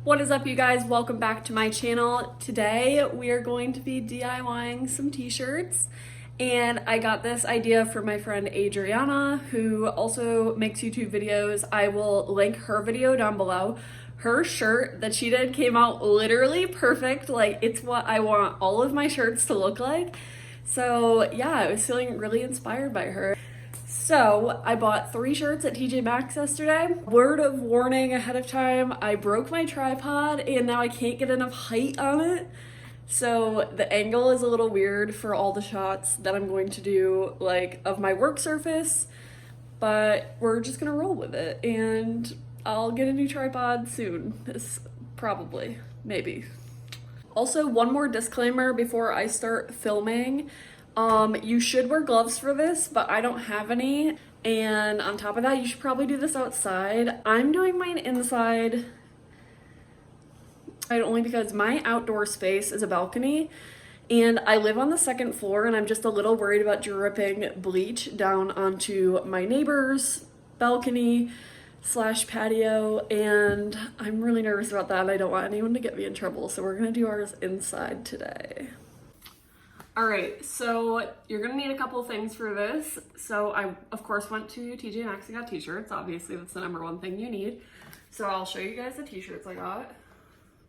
What is up, you guys? Welcome back to my channel. Today we are going to be DIYing some t-shirts, and I got this idea from my friend Adriana, who also makes YouTube videos. I will link her video down below. Her shirt that she did came out literally perfect. Like, it's what I want all of my shirts to look like. So yeah, I was feeling really inspired by her. So I bought 3 shirts at TJ Maxx yesterday. Word of warning ahead of time, I broke my tripod and now I can't get enough height on it. So the angle is a little weird for all the shots that I'm going to do, like, of my work surface, but we're just gonna roll with it, and I'll get a new tripod soon. Probably, maybe. Also, one more disclaimer before I start filming. You should wear gloves for this, but I don't have any. And on top of that, you should probably do this outside. I'm doing mine inside only because my outdoor space is a balcony and I live on the 2nd floor, and I'm just a little worried about dripping bleach down onto my neighbor's balcony / patio, and I'm really nervous about that. I don't want anyone to get me in trouble, so we're gonna do ours inside today. All right, so you're gonna need a couple of things for this. So I, of course, went to TJ Maxx and got t-shirts. Obviously, that's the #1 thing you need. So I'll show you guys the t-shirts I got.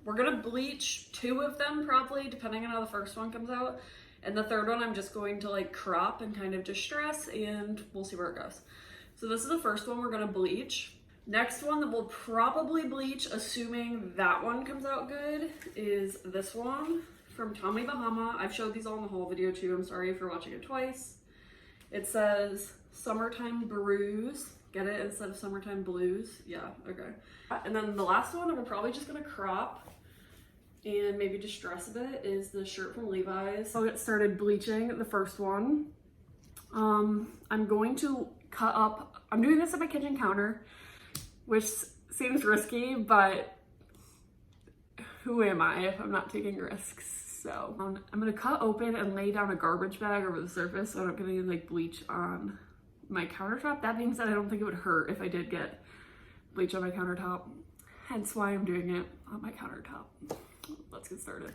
We're gonna bleach 2 of them probably, depending on how the first one comes out. And the 3rd one I'm just going to like crop and kind of distress, and we'll see where it goes. So this is the first one we're gonna bleach. Next one that we'll probably bleach, assuming that one comes out good, is this one from Tommy Bahama. I've showed these all in the whole video too. I'm sorry if you're watching it twice. It says Summertime Brews. Get it instead of Summertime Blues? Yeah, okay. And then the last one that we're probably just gonna crop and maybe distress a bit is the shirt from Levi's. I'll get started bleaching the first one. I'm going to cut up, I'm doing this at my kitchen counter, which seems risky, but who am I if I'm not taking risks? So I'm gonna cut open and lay down a garbage bag over the surface so I don't get any like bleach on my countertop. That being said, I don't think it would hurt if I did get bleach on my countertop, hence why I'm doing it on my countertop. Let's get started.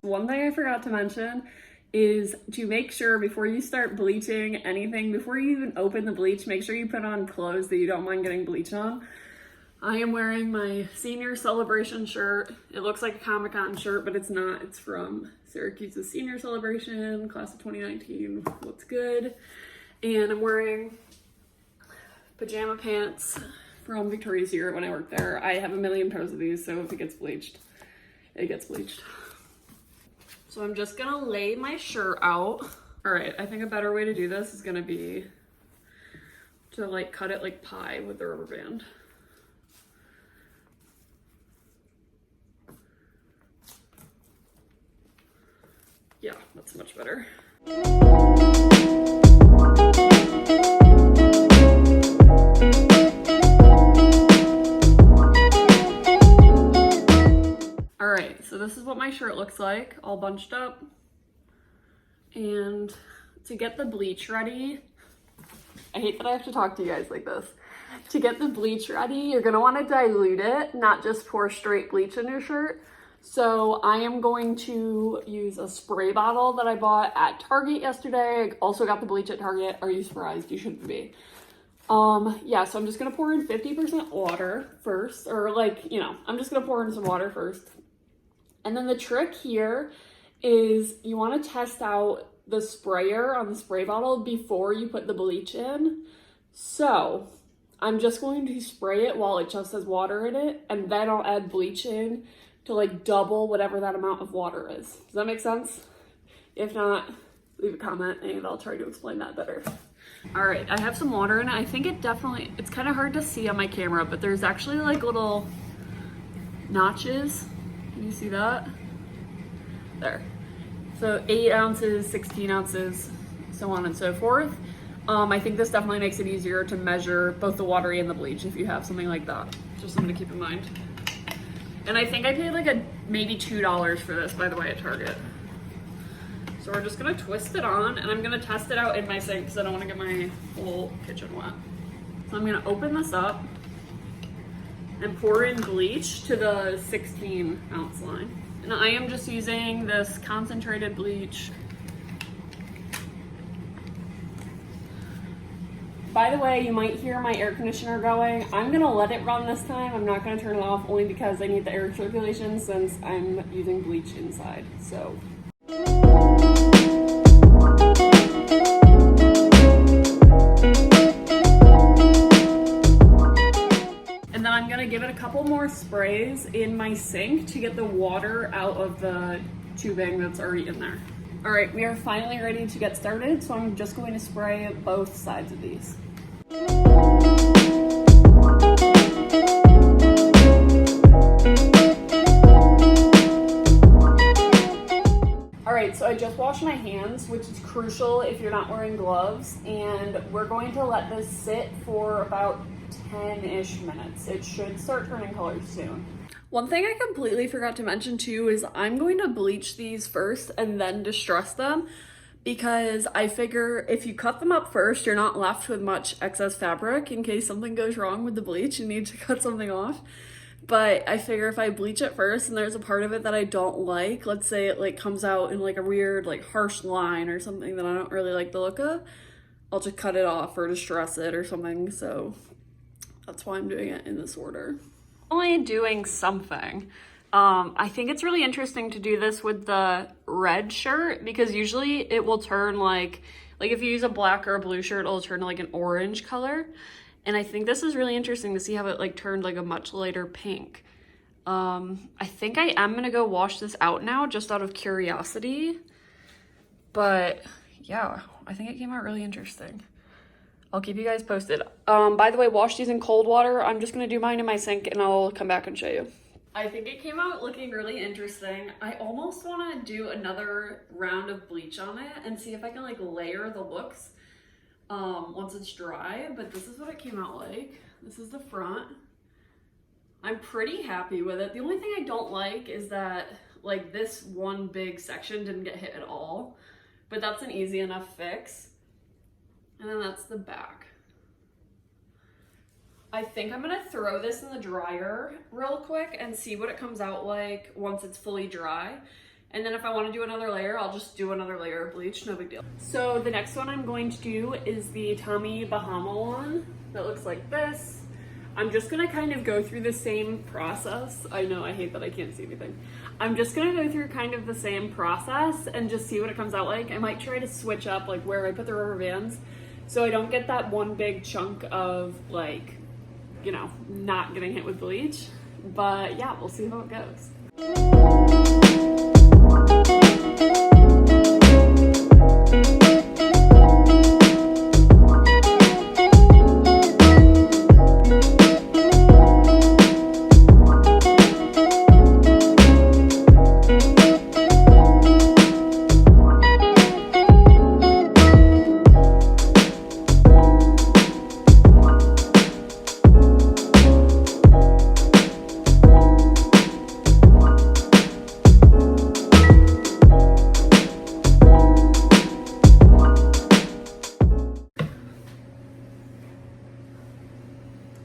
One thing I forgot to mention is to make sure before you start bleaching anything, before you even open the bleach, make sure you put on clothes that you don't mind getting bleach on. I am wearing my senior celebration shirt. It looks like a Comic-Con shirt, but it's not. It's from Syracuse's senior celebration, class of 2019. Looks good. And I'm wearing pajama pants from Victoria's Secret when I worked there. I have a million pairs of these, so if it gets bleached, it gets bleached. So I'm just gonna lay my shirt out. All right, I think a better way to do this is gonna be to like cut it like pie with the rubber band. Yeah, that's much better. All right, so this is what my shirt looks like, all bunched up. And to get the bleach ready, I hate that I have to talk to you guys like this. To get the bleach ready, you're gonna wanna dilute it, not just pour straight bleach in your shirt. So I am going to use a spray bottle that I bought at Target yesterday. I also got the bleach at Target. Are you surprised? You shouldn't be. Yeah, so I'm just gonna pour in 50% water first, or like, you know, I'm just gonna pour in some water first. And then the trick here is you wanna test out the sprayer on the spray bottle before you put the bleach in. So I'm just going to spray it while it just has water in it, and then I'll add bleach in to like double whatever that amount of water is. Does that make sense? If not, leave a comment and I'll try to explain that better. All right, I have some water in it. I think it's kind of hard to see on my camera, but there's actually like little notches. Can you see that? There. So 8 ounces, 16 ounces, so on and so forth. I think this definitely makes it easier to measure both the water and the bleach if you have something like that. Just something to keep in mind. And I think I paid like maybe $2 for this, by the way, at Target. So we're just gonna twist it on, and I'm gonna test it out in my sink because I don't want to get my whole kitchen wet. So I'm gonna open this up and pour in bleach to the 16-ounce line. And I am just using this concentrated bleach. By the way, you might hear my air conditioner going. I'm gonna let it run this time. I'm not gonna turn it off only because I need the air circulation since I'm using bleach inside, so. And then I'm gonna give it a couple more sprays in my sink to get the water out of the tubing that's already in there. All right, we are finally ready to get started, so I'm just going to spray both sides of these. All right, so I just washed my hands, which is crucial if you're not wearing gloves, and we're going to let this sit for about 10-ish minutes. It should start turning colors soon. One thing I completely forgot to mention too is I'm going to bleach these first and then distress them, because I figure if you cut them up first, you're not left with much excess fabric in case something goes wrong with the bleach and need to cut something off. But I figure if I bleach it first and there's a part of it that I don't like, let's say it like comes out in like a weird like harsh line or something that I don't really like the look of, I'll just cut it off or distress it or something. So that's why I'm doing it in this order. Only doing something. I think it's really interesting to do this with the red shirt because usually it will turn like if you use a black or a blue shirt, it'll turn like an orange color. And I think this is really interesting to see how it like turned like a much lighter pink. I think I am gonna go wash this out now just out of curiosity. But yeah, I think it came out really interesting. I'll keep you guys posted. By the way, wash these in cold water. I'm just gonna do mine in my sink and I'll come back and show you. I think it came out looking really interesting. I almost wanna do another round of bleach on it and see if I can like layer the looks once it's dry, but this is what it came out like. This is the front. I'm pretty happy with it. The only thing I don't like is that like this one big section didn't get hit at all, but that's an easy enough fix. And then that's the back. I think I'm gonna throw this in the dryer real quick and see what it comes out like once it's fully dry. And then if I wanna do another layer, I'll just do another layer of bleach, no big deal. So the next one I'm going to do is the Tommy Bahama one that looks like this. I'm just gonna kind of go through the same process. I know, I hate that I can't see anything. I'm just gonna go through kind of the same process and just see what it comes out like. I might try to switch up like where I put the rubber bands so I don't get that one big chunk of like, you know, not getting hit with bleach. But yeah, we'll see how it goes.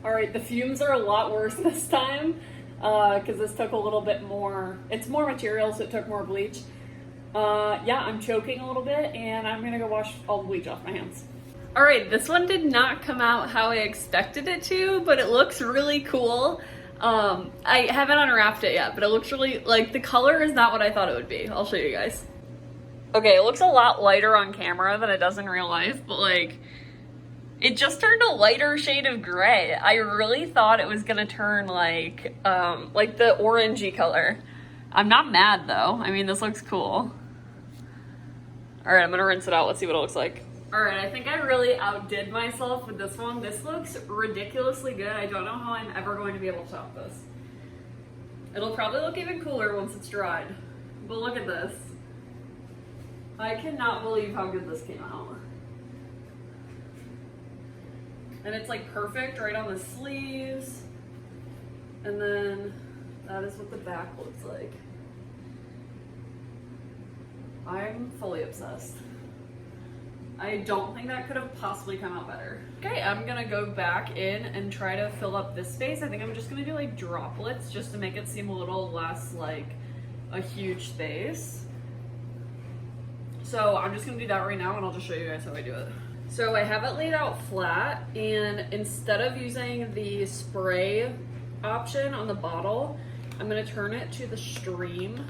Alright, the fumes are a lot worse this time because this took a little bit more. It's more material, so it took more bleach. Yeah, I'm choking a little bit and I'm gonna go wash all the bleach off my hands. Alright, this one did not come out how I expected it to, but it looks really cool. I haven't unwrapped it yet, but it looks really, like, the color is not what I thought it would be. I'll show you guys. Okay, it looks a lot lighter on camera than it does in real life, but like, it just turned a lighter shade of gray. I really thought it was gonna turn like the orangey color. I'm not mad though. I mean, this looks cool. All right, I'm gonna rinse it out. Let's see what it looks like. All right, I think I really outdid myself with this one. This looks ridiculously good. I don't know how I'm ever going to be able to top this. It'll probably look even cooler once it's dried. But look at this. I cannot believe how good this came out. And it's like perfect right on the sleeves. And then that is what the back looks like. I'm fully obsessed. I don't think that could have possibly come out better. Okay, I'm gonna go back in and try to fill up this space. I think I'm just gonna do like droplets just to make it seem a little less like a huge space. So I'm just gonna do that right now and I'll just show you guys how I do it. So I have it laid out flat, and instead of using the spray option on the bottle, I'm gonna turn it to the stream.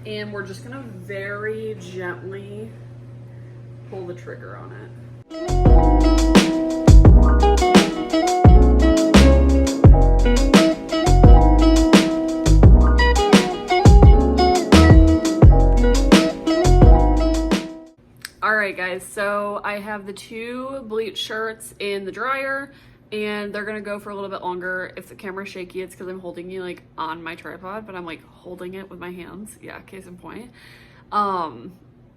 And we're just gonna very gently pull the trigger on it. All right, guys, so I have the 2 bleach shirts in the dryer, and they're gonna go for a little bit longer. If the camera's shaky, it's because I'm holding you like on my tripod, but I'm like holding it with my hands. Yeah, case in point.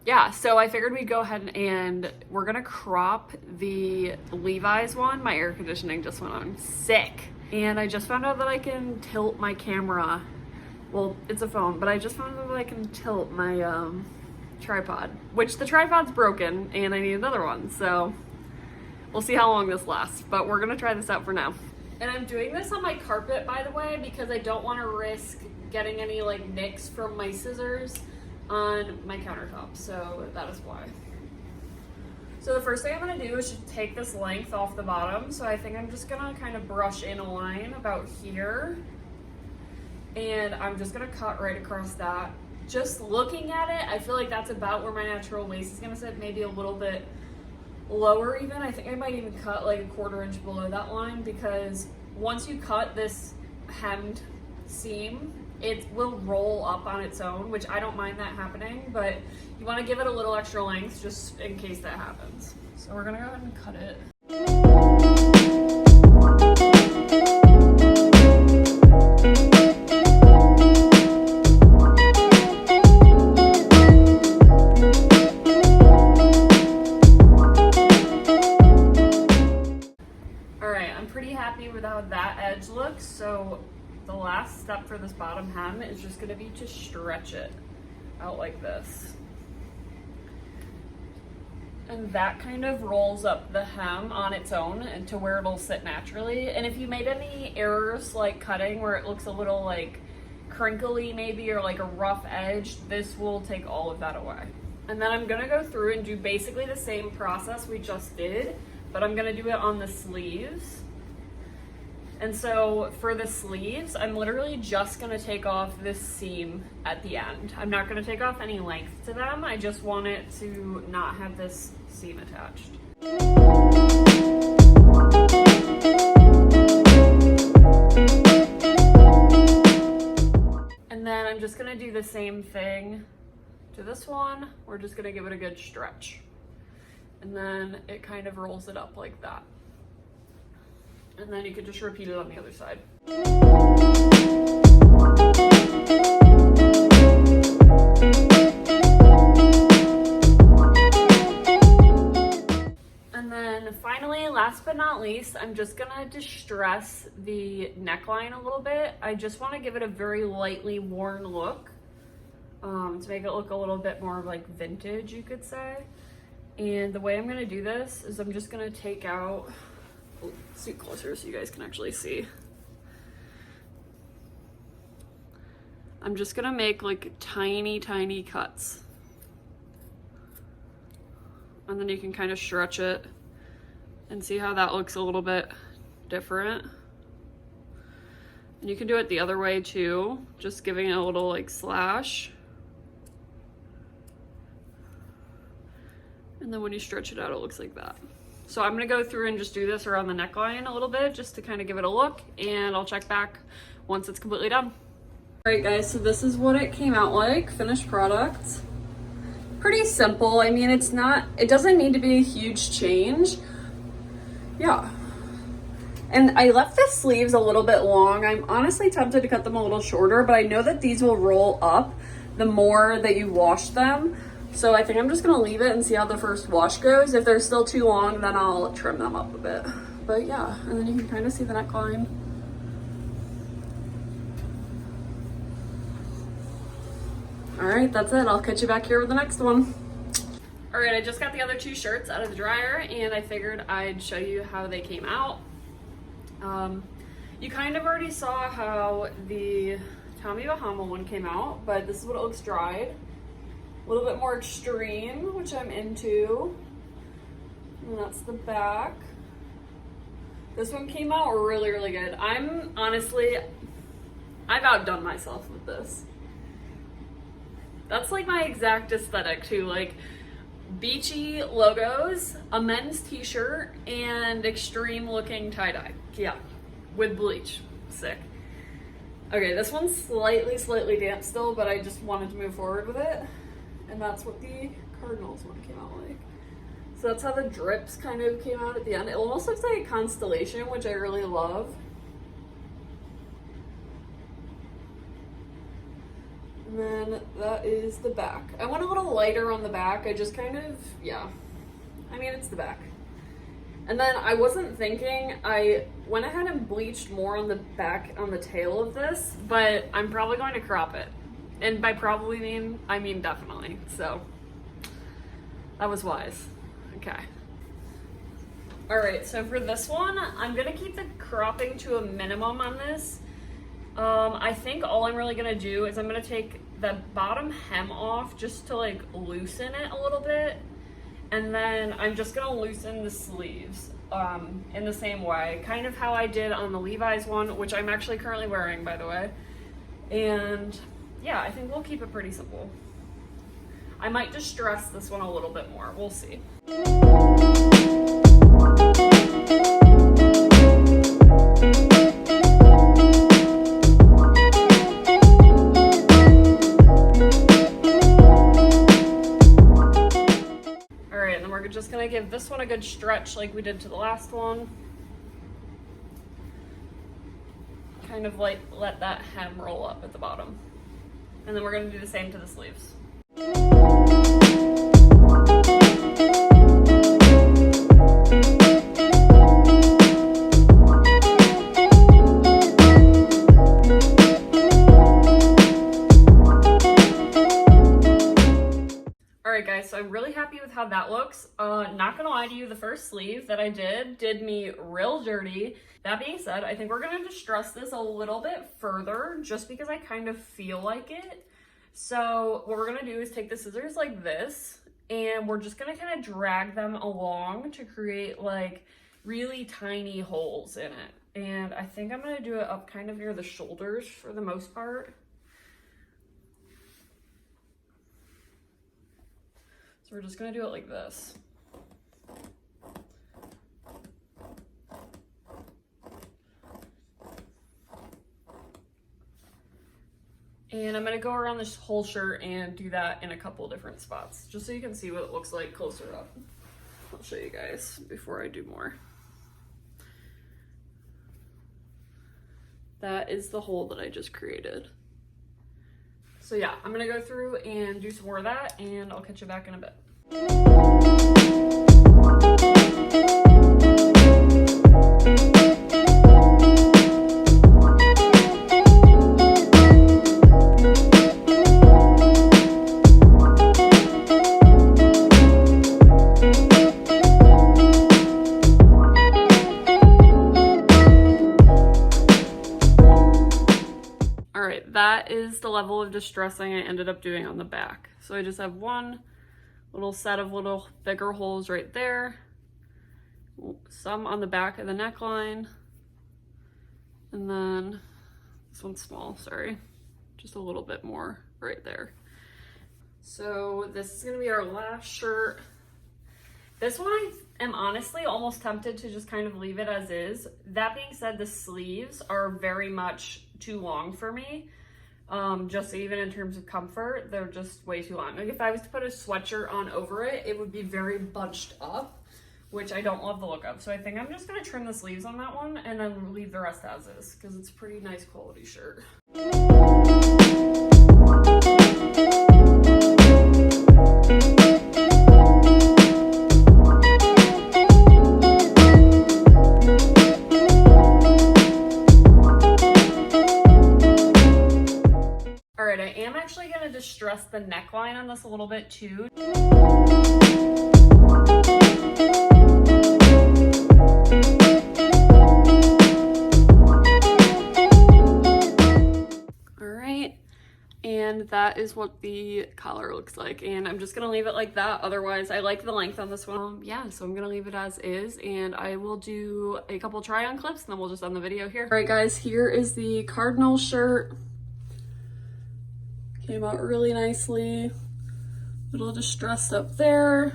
Yeah, so I figured we'd go ahead and we're gonna crop the Levi's one. My air conditioning just went on sick. And I just found out that I can tilt my camera. Well, it's a phone, but I just found out that I can tilt my tripod, which the tripod's broken and I need another one. So we'll see how long this lasts, but we're gonna try this out for now. And I'm doing this on my carpet, by the way, because I don't want to risk getting any like nicks from my scissors on my countertop, so that is why. So the first thing I'm gonna do is just take this length off the bottom. So I think I'm just gonna kind of brush in a line about here, and I'm just gonna cut right across that. Just looking at it, I feel like that's about where my natural waist is gonna sit, maybe a little bit lower even. I think I might even cut like a 1/4 inch below that line, because once you cut this hemmed seam, it will roll up on its own, which I don't mind that happening, but you want to give it a little extra length just in case that happens. So we're gonna go ahead and cut it. With how that edge looks, so the last step for this bottom hem is just going to be to stretch it out like this, and that kind of rolls up the hem on its own and to where it'll sit naturally. And if you made any errors like cutting where it looks a little like crinkly maybe, or like a rough edge, this will take all of that away. And then I'm going to go through and do basically the same process we just did, but I'm going to do it on the sleeves. And so for the sleeves, I'm literally just gonna take off this seam at the end. I'm not gonna take off any length to them. I just want it to not have this seam attached. And then I'm just gonna do the same thing to this one. We're just gonna give it a good stretch. And then it kind of rolls it up like that. And then you could just repeat it on the other side. And then finally, last but not least, I'm just gonna distress the neckline a little bit. I just wanna give it a very lightly worn look, to make it look a little bit more like vintage, you could say. And the way I'm gonna do this is I'm just gonna take out, scoot closer so you guys can actually see. I'm just gonna make like tiny cuts, and then you can kind of stretch it and see how that looks a little bit different. And you can do it the other way too, just giving it a little like slash, and then when you stretch it out, it looks like that. So I'm gonna go through and just do this around the neckline a little bit just to kind of give it a look, and I'll check back once it's completely done. All right guys, so this is what it came out like, finished product. Pretty simple. I mean, it doesn't need to be a huge change. Yeah. And I left the sleeves a little bit long. I'm honestly tempted to cut them a little shorter, but I know that these will roll up the more that you wash them. So I think I'm just gonna leave it and see how the first wash goes. If they're still too long, then I'll trim them up a bit. But yeah, and then you can kind of see the neckline. All right, that's it. I'll catch you back here with the next one. All right, I just got the other two shirts out of the dryer and I figured I'd show you how they came out. You kind of already saw how the Tommy Bahama one came out, but this is what it looks dried. A little bit more extreme, which I'm into. And that's the back. This one came out really, really good. I've outdone myself with this. That's like my exact aesthetic too, like beachy logos, a men's t-shirt, and extreme looking tie-dye. Yeah, with bleach. Sick. Okay, this one's slightly damp still, but I just wanted to move forward with it. And that's what the Cardinals one came out like. So that's how the drips kind of came out at the end. It almost looks like a constellation, which I really love. And then that is the back. I went a little lighter on the back. I just kind of, yeah. I mean, it's the back. And then I wasn't thinking, I went ahead and bleached more on the back, on the tail of this, but I'm probably going to crop it. And by probably I mean definitely. So that was wise. Okay. All right, so for this one, I'm gonna keep the cropping to a minimum on this. I think all I'm really gonna do is I'm gonna take the bottom hem off just to like loosen it a little bit. And then I'm just gonna loosen the sleeves in the same way, kind of how I did on the Levi's one, which I'm actually currently wearing, by the way. And yeah, I think we'll keep it pretty simple. I might distress this one a little bit more, we'll see. Just gonna give this one a good stretch like we did to the last one. Kind of like let that hem roll up at the bottom. And then we're gonna do the same to the sleeves. Guys, so I'm really happy with how that looks. Not gonna lie to you, the first sleeve that I did me real dirty. That being said, I think we're gonna distress this a little bit further just because I kind of feel like it. So what we're gonna do is take the scissors like this and we're just gonna kind of drag them along to create like really tiny holes in it. And I think I'm gonna do it up kind of near the shoulders for the most part. So we're just gonna do it like this. And I'm gonna go around this whole shirt and do that in a couple different spots, just so you can see what it looks like closer up. I'll show you guys before I do more. That is the hole that I just created. So yeah, I'm gonna go through and do some more of that and I'll catch you back in a bit. That is the level of distressing I ended up doing on the back. So I just have one little set of little bigger holes right there, some on the back of the neckline, and then this one's small, sorry, just a little bit more right there. So this is gonna be our last shirt. This one I am honestly almost tempted to just kind of leave it as is. That being said, the sleeves are very much too long for me. Just even in terms of comfort, they're just way too long. Like if I was to put a sweatshirt on over it, it would be very bunched up, which I don't love the look of. So I think I'm just gonna trim the sleeves on that one and then leave the rest as is, because it's a pretty nice quality shirt. actually going to distress the neckline on this a little bit too. And that is what the collar looks like, and I'm just gonna leave it like that. Otherwise, I like the length on this one. Yeah, so I'm gonna leave it as is, and I will do a couple try-on clips, and then we'll just end the video here. All right, guys, here is the cardinal shirt. Came out really nicely. Little distressed up there.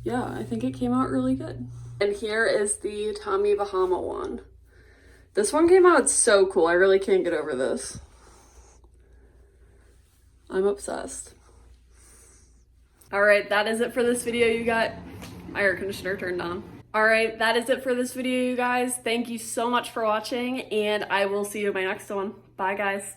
Yeah, I think it came out really good. And here is the Tommy Bahama one. This one came out so cool. I really can't get over this. I'm obsessed. All right, that is it for this video. You got my air conditioner turned on. All right, that is it for this video, you guys. Thank you so much for watching, and I will see you in my next one. Bye, guys.